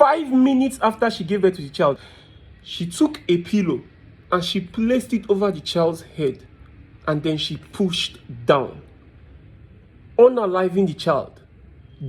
5 minutes after she gave birth to the child, she took a pillow and she placed it over the child's head, and then she pushed down, unaliving the child,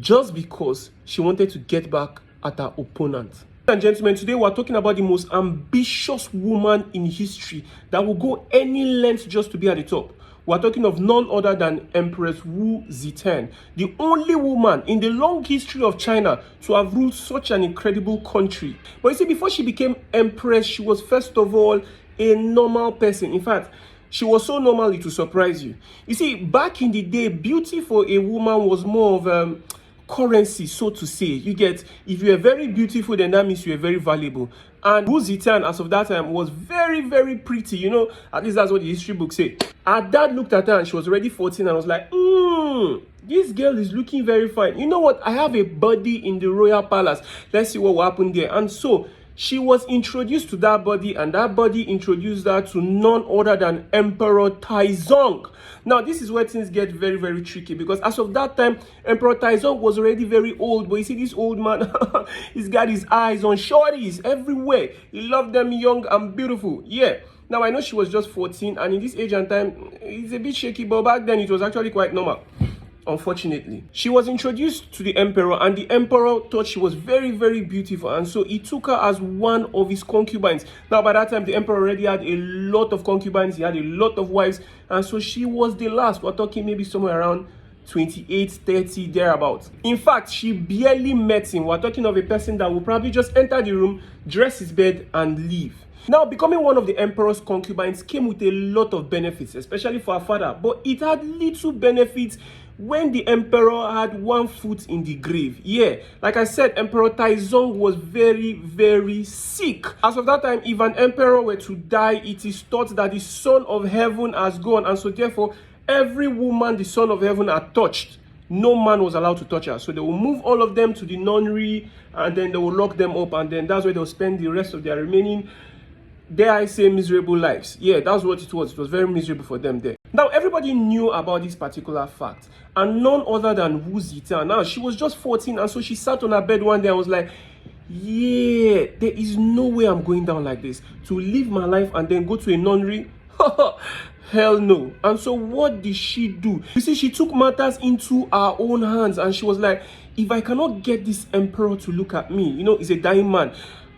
just because she wanted to get back at her opponent. Ladies and gentlemen, today we're talking about the most ambitious woman in history that will go any length just to be at the top. We're talking of none other than Empress Wu Zetian, the only woman in the long history of China to have ruled such an incredible country. But you see, before she became empress, she was first of all a normal person. In fact, she was so normal it will surprise you. You see, back in the day, beauty for a woman was more of currency, so to say. You get, if you are very beautiful, then that means you are very valuable. And Wu Zetian, as of that time, was very, very pretty. You know, at least that's what the history books say. Her dad looked at her and she was already 14 and was like, this girl is looking very fine. You know what? I have a body in the royal palace. Let's see what will happen there. And so she was introduced to that body, and that body introduced her to none other than Emperor Taizong. Now, this is where things get very, very tricky, because as of that time, Emperor Taizong was already very old. But you see, this old man, he's got his eyes on shorties everywhere. He loved them young and beautiful. Yeah. Now, I know she was just 14, and in this age and time, it's a bit shaky, but back then it was actually quite normal. Unfortunately, she was introduced to the emperor, and the emperor thought she was very, very beautiful, and so he took her as one of his concubines. Now, by that time, the emperor already had a lot of concubines. He had a lot of wives, and so she was the last. We're talking maybe somewhere around 28, 30, thereabouts. In fact, she barely met him. We're talking of a person that will probably just enter the room, dress his bed, and leave. Now, becoming one of the emperor's concubines came with a lot of benefits, especially for her father, but it had little benefits when the emperor had one foot in the grave. Yeah, like I said, Emperor Taizong was very, very sick. As of that time, if an emperor were to die, it is thought that the son of heaven has gone, and so therefore, every woman the son of heaven had touched, no man was allowed to touch her. So they will move all of them to the nunnery, and then they will lock them up, and then that's where they'll spend the rest of their remaining, dare I say, miserable lives. Yeah, that's what it was. It was very miserable for them there. Now, everybody knew about this particular fact, and none other than Wu Zetian. Now, she was just 14, and so she sat on her bed one day and was like, yeah, there is no way I'm going down like this. To live my life and then go to a nunnery? Hell no. And so what did she do? You see, she took matters into her own hands, and she was like, if I cannot get this emperor to look at me, you know, he's a dying man,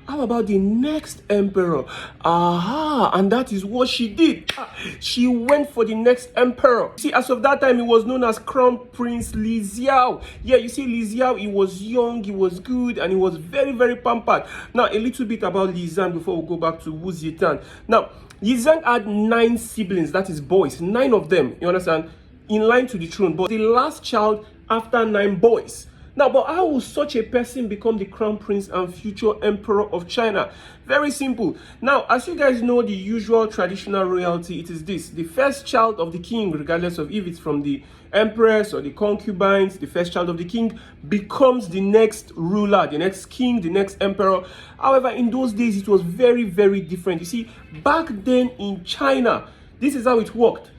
how about the next emperor? Aha, and that is what she did. She went for the next emperor. See, as of that time, he was known as Crown Prince Li Xiao. Yeah, you see, Li Xiao, he was young, he was good, and he was very, very pampered. Now, a little bit about Li Zhang before we go back to Wu Zetian. Now, Li Zhang had 9 siblings, that is boys, 9 of them, you understand, in line to the throne, but the last child after 9 boys. Now, but how will such a person become the crown prince and future emperor of China? Very simple. Now, as you guys know, the usual traditional royalty, it is this: the first child of the king, regardless of if it's from the empress or the concubines, the first child of the king becomes the next ruler, the next king, the next emperor. However, in those days, it was very, very different. You see, back then in China, this is how it worked.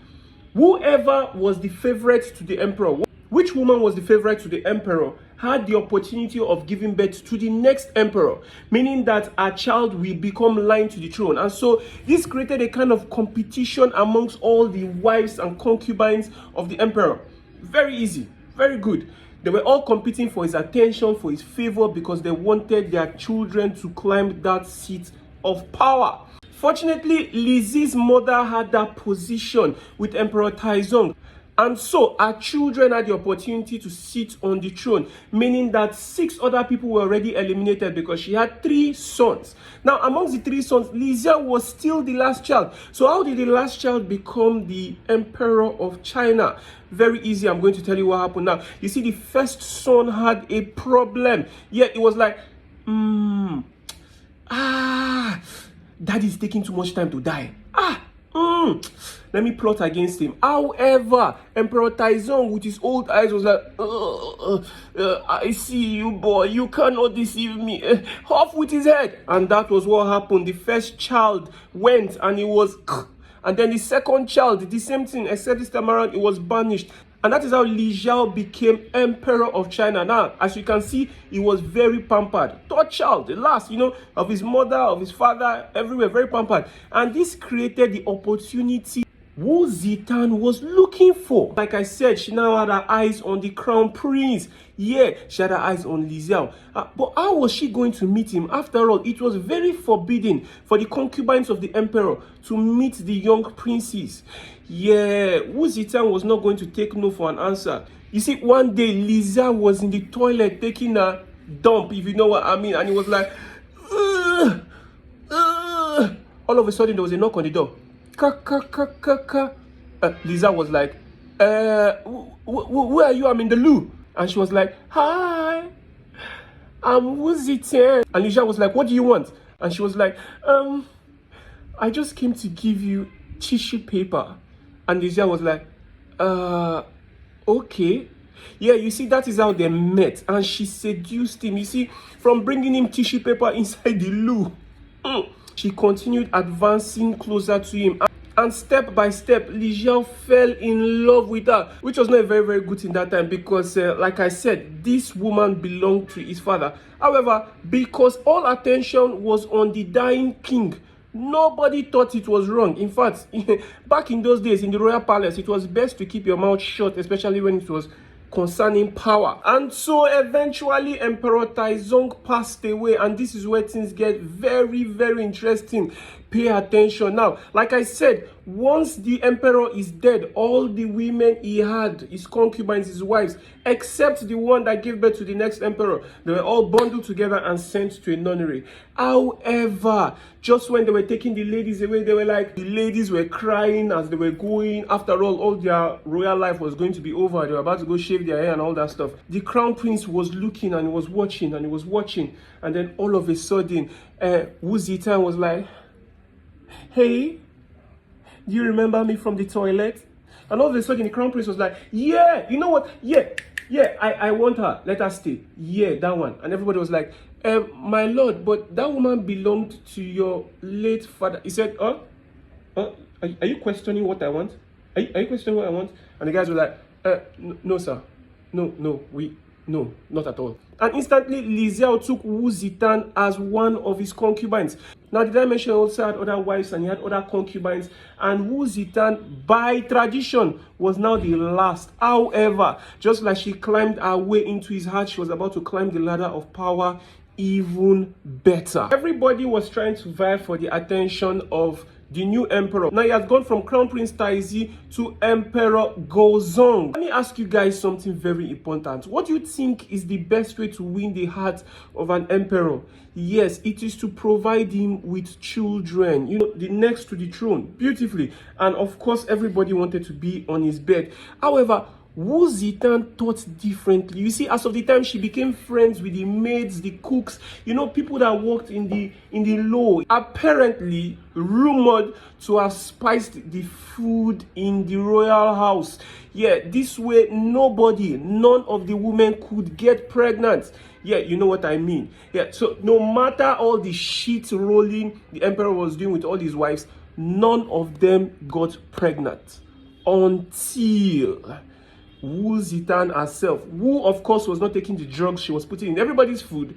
Whoever was the favorite to the emperor, which woman was the favorite to the emperor, had the opportunity of giving birth to the next emperor, meaning that a child will become line to the throne. And so this created a kind of competition amongst all the wives and concubines of the emperor. Very easy, very good. They were all competing for his attention, for his favor, because they wanted their children to climb that seat of power. Fortunately, Li Zi's mother had that position with Emperor Taizong. And so our children had the opportunity to sit on the throne, meaning that 6 other people were already eliminated because she had 3 sons. Now, amongst the 3 sons, Li Zia was still the last child. So how did the last child become the emperor of China? Very easy. I'm going to tell you what happened now. You see, the first son had a problem. Yet it was like, Dad is taking too much time to die. Let me plot against him. However, Emperor Taizong with his old eyes was like, I see you, boy, you cannot deceive me. Off with his head. And that was what happened. The first child went and he was, and then the second child, the same thing, except this time around, it was banished. And that is how Li Xiao became emperor of China. Now, as you can see, he was very pampered. Third child, the last, of his mother, of his father, everywhere, very pampered. And this created the opportunity Wu Zitan was looking for. Like I said, she now had her eyes on the crown prince. Yeah, she had her eyes on Li Xiao. But how was she going to meet him? After all, it was very forbidden for the concubines of the emperor to meet the young princes. Yeah, Wu Zitan was not going to take no for an answer. You see, one day, Li Xiao was in the toilet taking a dump, if you know what I mean. And he was like, ugh, ugh. All of a sudden, there was a knock on the door. Li Xiao was like, where are you? I'm in the loo. And she was like, hi, I'm Wu Zitan. And Li Xiao was like, what do you want? And she was like, I just came to give you tissue paper. And Li Xiao was like, okay. Yeah, you see, that is how they met. And she seduced him. You see, from bringing him tissue paper inside the loo. She continued advancing closer to him. And step by step, Li Xiao fell in love with her, which was not a very, very good thing that time because, like I said, this woman belonged to his father. However, because all attention was on the dying king, nobody thought it was wrong. In fact, back in those days, in the royal palace, it was best to keep your mouth shut, especially when it was concerning power. And so eventually Emperor Taizong passed away, and this is where things get very, very interesting. Pay attention. Now, like I said, once the emperor is dead, all the women he had, his concubines, his wives, except the one that gave birth to the next emperor, they were all bundled together and sent to a nunnery. However, just when they were taking the ladies away, they were like, the ladies were crying as they were going. After all their royal life was going to be over. They were about to go shave their hair and all that stuff. The crown prince was looking and he was watching and he was watching. And then all of a sudden, Wu Zitan was like, hey, do you remember me from the toilet? And all of a sudden, the crown prince was like, yeah, you know what? Yeah, I want her. Let her stay. Yeah, that one. And everybody was like, my lord, but that woman belonged to your late father. He said, are you questioning what I want? Are you questioning what I want? And the guys were like, no, sir. No, not at all. And instantly, Li Xiao took Wu Zitan as one of his concubines. Now, did I mention he also had other wives and he had other concubines? And Wu Zitan, by tradition, was now the last. However, just like she climbed her way into his heart, she was about to climb the ladder of power even better. Everybody was trying to vie for the attention of the new emperor. Now he has gone from Crown Prince Taizi to Emperor Gaozong. Let me ask you guys something very important. What do you think is the best way to win the heart of an emperor? Yes, it is to provide him with children, the next to the throne, beautifully. And of course, everybody wanted to be on his bed. However, Wu Zitan thought differently. You see, as of the time she became friends with the maids, the cooks, people that worked in the law, apparently rumored to have spiced the food in the royal house. Yeah, this way none of the women could get pregnant. Yeah, you know what I mean. Yeah, so no matter all the shit rolling the emperor was doing with all his wives, none of them got pregnant until Wu Zitan herself, who of course was not taking the drugs she was putting in everybody's food,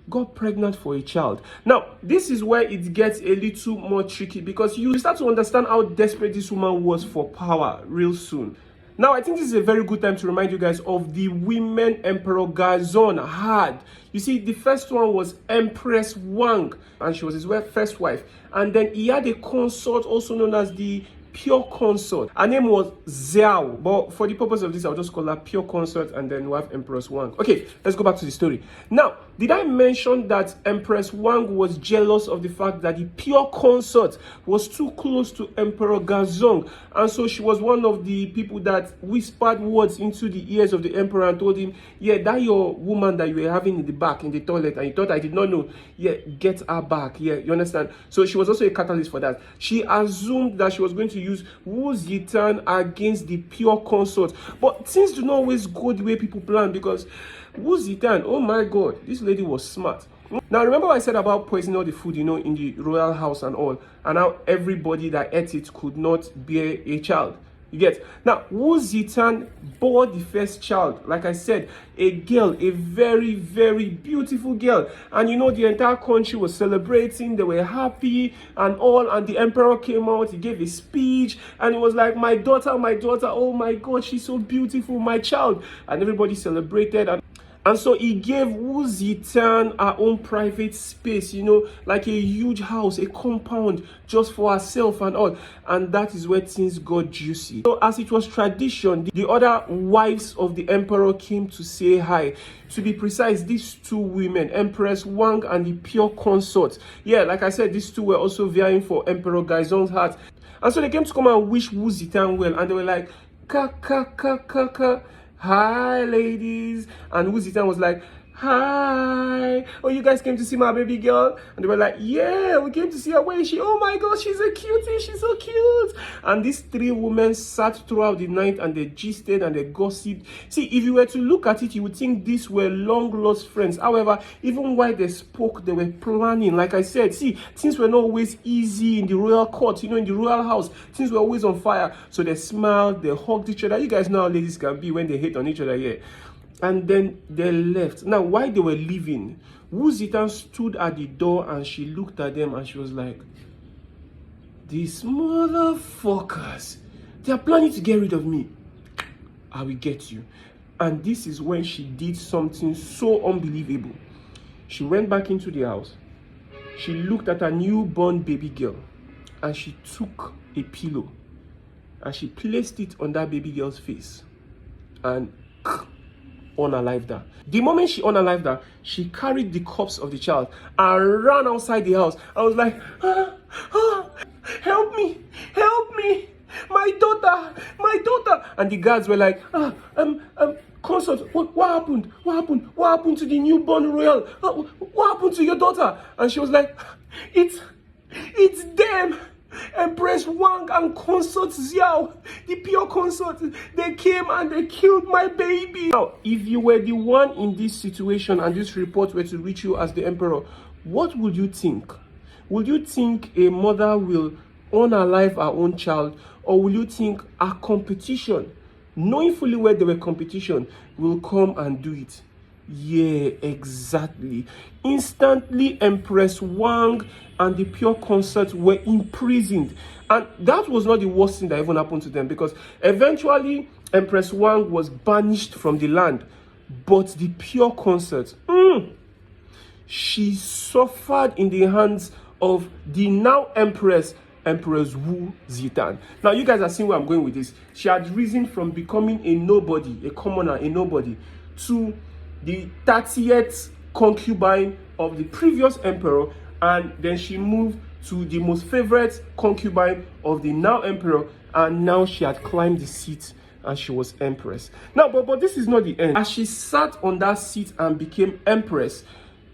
got pregnant for a child. Now, this is where it gets a little more tricky because you start to understand how desperate this woman was for power real soon. Now, I think this is a very good time to remind you guys of the women Emperor Gaozong had. You see, the first one was Empress Wang, and she was his first wife. And then he had a consort also known as the Pure Consort. Her name was Xiao, but for the purpose of this, I'll just call her Pure Consort, and then we'll have Empress Wang. Okay, let's go back to the story. Now, did I mention that Empress Wang was jealous of the fact that the Pure Consort was too close to Emperor Gaozong? And so she was one of the people that whispered words into the ears of the emperor and told him, yeah, that your woman that you were having in the back, in the toilet, and you thought I did not know, yeah, get her back. Yeah, you understand? So she was also a catalyst for that. She assumed that she was going to use Wu Zitan against the Pure Consort. But things do not always go the way people plan because Wu Zitan, oh my God, this lady was smart. Now, remember what I said about poisoning all the food, in the royal house and all, and how everybody that ate it could not bear a child. You get? Now, Wu Zitan bore the first child, like I said, a girl, a very, very beautiful girl. And you know, the entire country was celebrating, they were happy and all. And the emperor came out, he gave a speech, and it was like, my daughter, oh my God, she's so beautiful, my child. And everybody celebrated. And so he gave Wu Zitan her own private space, you know, like a huge house, a compound just for herself and all. And that is where things got juicy. So as it was tradition, the other wives of the emperor came to say hi. To be precise, these two women, Empress Wang and the pure consort. Yeah, like I said, these two were also vying for Emperor Gaizong's heart. And so they came to come and wish Wu Zitan well. And they were like, ka, ka, ka, ka, ka. Hi, ladies. And Wu Zitan was like, hi. Oh, you guys came to see my baby girl? And they were like, yeah, we came to see her. Where is she? Oh my God, she's a cutie. She's so cute. And these three women sat throughout the night and they gisted and they gossiped. See, if you were to look at it, you would think these were long lost friends. However, even while they spoke, they were planning. Like I said, see, things were not always easy in the royal court, you know, in the royal house. Things were always on fire. So they smiled, they hugged each other. You guys know how ladies can be when they hate on each other, yeah. And then they left. Now, while they were leaving, Wu Zitan stood at the door and she looked at them and she was like, these motherfuckers, they are planning to get rid of me. I will get you. And this is when she did something so unbelievable. She went back into the house. She looked at her newborn baby girl and she took a pillow and she placed it on that baby girl's face and unalived her. The moment she unalived her, she carried the corpse of the child and ran outside the house. I was like, help me, my daughter. And the guards were like, consort, what happened? What happened to the newborn royal? What happened to your daughter? And she was like, it's them. Empress Wang and Consort Xiao, the pure consort, they came and they killed my baby. Now, if you were the one in this situation and this report were to reach you as the emperor, what would you think? Would you think a mother will unalive her own child, or will you think a competition, knowing fully well they were competition, will come and do it? Yeah, exactly. Instantly, Empress Wang and the pure consort were imprisoned. And that was not the worst thing that even happened to them, because eventually Empress Wang was banished from the land. But the pure consort, she suffered in the hands of the now Empress Wu Zitan. Now, you guys are seeing where I'm going with this. She had risen from becoming a nobody, a commoner, a nobody, to the 30th concubine of the previous emperor, and then she moved to the most favorite concubine of the now emperor, and now she had climbed the seat and she was empress. Now, but this is not the end. As she sat on that seat and became empress,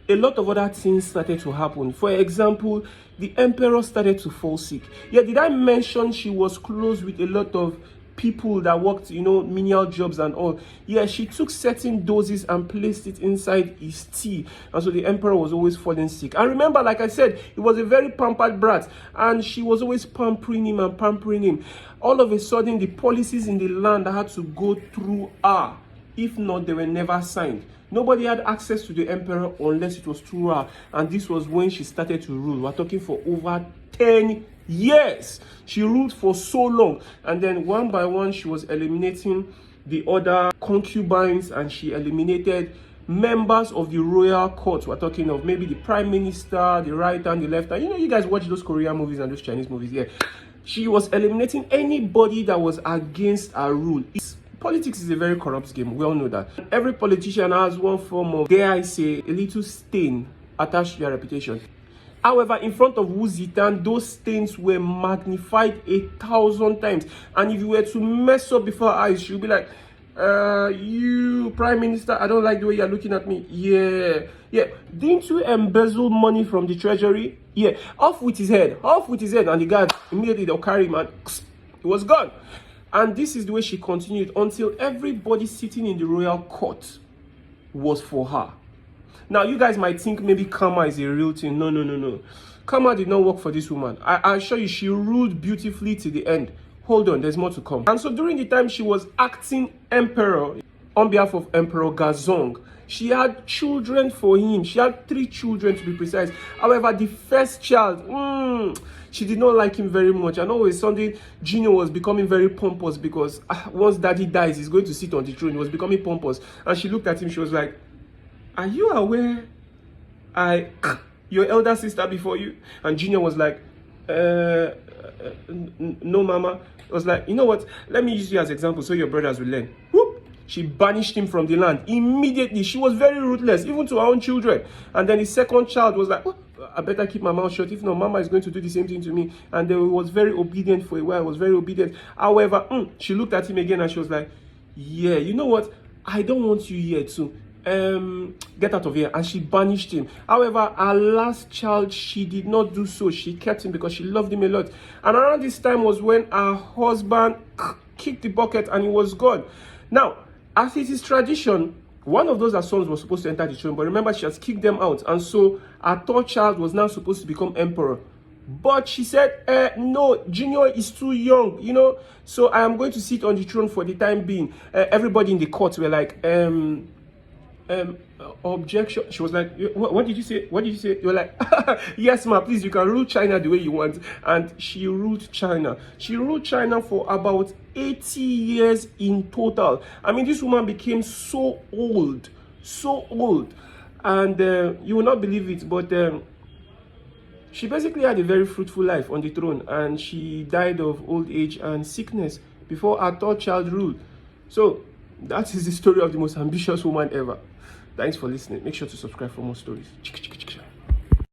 a lot of other things started to happen. For example, the emperor started to fall sick. Yeah, did I mention she was close with a lot of people that worked, you know, menial jobs and all? Yeah, she took certain doses and placed it inside his tea, and so the emperor was always falling sick. And remember, like I said, he was a very pampered brat, and she was always pampering him. All of a sudden, the policies in the land had to go through her. If not, they were never signed. Nobody had access to the emperor unless it was through her, and this was when she started to rule. We're talking for over 10 years. She ruled for so long, and then one by one she was eliminating the other concubines, and she eliminated members of the royal court. We're talking of maybe the prime minister, the right hand, the left hand. You know, you guys watch those Korean movies and those Chinese movies. Yeah, she was eliminating anybody that was against her rule. Politics is a very corrupt game. We all know that. Every politician has one form of, dare I say, a little stain attached to their reputation. However, in front of Wu Zitan, those stains were magnified 1,000 times. And if you were to mess up before her eyes, she'll be like, you, Prime Minister, I don't like the way you're looking at me. Yeah. Didn't you embezzle money from the treasury? Yeah. Off with his head. And the guards, immediately they'll carry him and it was gone. And this is the way she continued until everybody sitting in the royal court was for her. Now, you guys might think maybe karma is a real thing. No. Karma did not work for this woman. I assure you, she ruled beautifully to the end. hold on, there's more to come. And so during the time she was acting emperor on behalf of Emperor Gazong, she had children for him. She had 3 children to be precise. However, the first child, she did not like him very much. And always Sunday, Gino was becoming very pompous because once daddy dies, he's going to sit on the throne. He was becoming pompous. And she looked at him, she was like, are you aware your elder sister before you? And Gino was like, no, mama. It was like, you know what? Let me use you as example so your brothers will learn. Whoop! She banished him from the land immediately. She was very ruthless, even to her own children. And then the second child was like, oh, I better keep my mouth shut. If not, mama is going to do the same thing to me. And then he was very obedient for a while. Was very obedient. However, she looked at him again and she was like, yeah, you know what? I don't want you here too. Get out of here. And she banished him. However, her last child, she did not do so. She kept him because she loved him a lot. And around this time was when her husband kicked the bucket and he was gone. Now, as it is tradition, one of those her sons was supposed to enter the throne, but remember, she has kicked them out. And so her third child was now supposed to become emperor. But she said, no, Junior is too young, you know, so I am going to sit on the throne for the time being. Everybody in the court were like, objection. She was like, what did you say? What did you say? You were like, yes, ma, please, you can rule China the way you want. And she ruled China. She ruled China for about 80 years in total. I mean, this woman became so old. And you will not believe it, but she basically had a very fruitful life on the throne. And she died of old age and sickness before her third child ruled. So that is the story of the most ambitious woman ever. Thanks for listening. Make sure to subscribe for more stories.